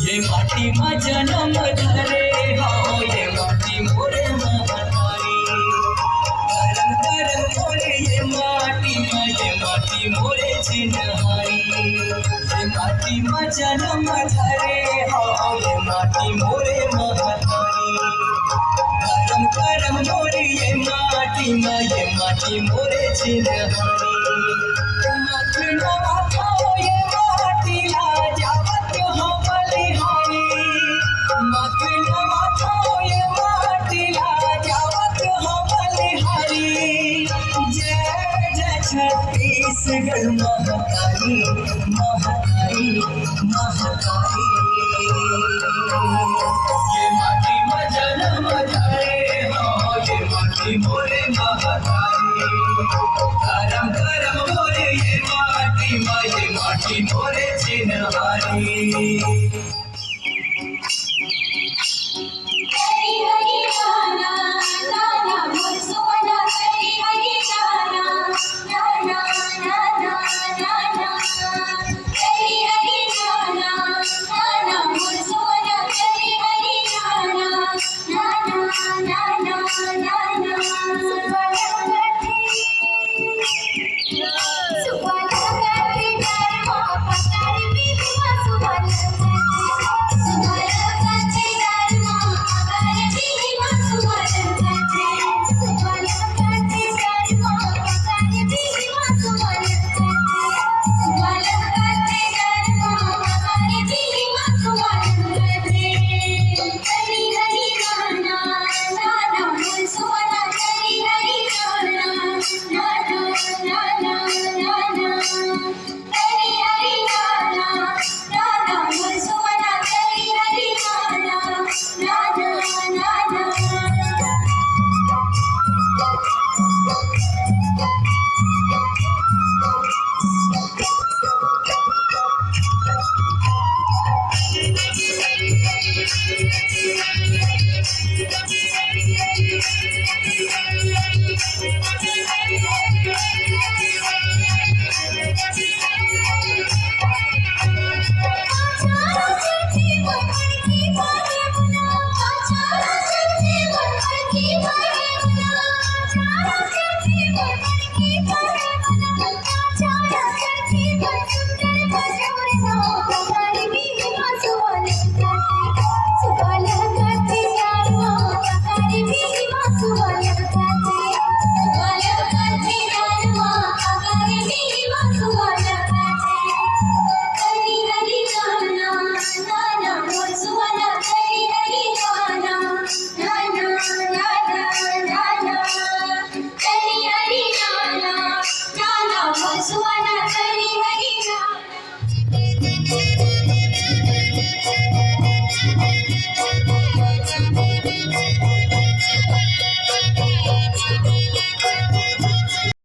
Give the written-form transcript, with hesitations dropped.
ये माटी मा जन्म धरे हो ये माटी मोरे महतारी करम करम मोरे ये माटी मोरे चिन्हारी ये माटी मा जन्म धरे हो ये माटी मोरे महतारी करम करम मोरे ये माटी मोरे चिन्हारी मखना खाओ ये माटी ला जावत हो बलिहारी मखना खाओ ये माटी ला जावत हो बलिहारी जय जय छत्तीसगढ़ महाकाली महाकाली महाकाली ये माटी में जन्म धरे हो ये माटी मोरे महाकाली करम करम मोरे ये माटी मोरे चिन्हारी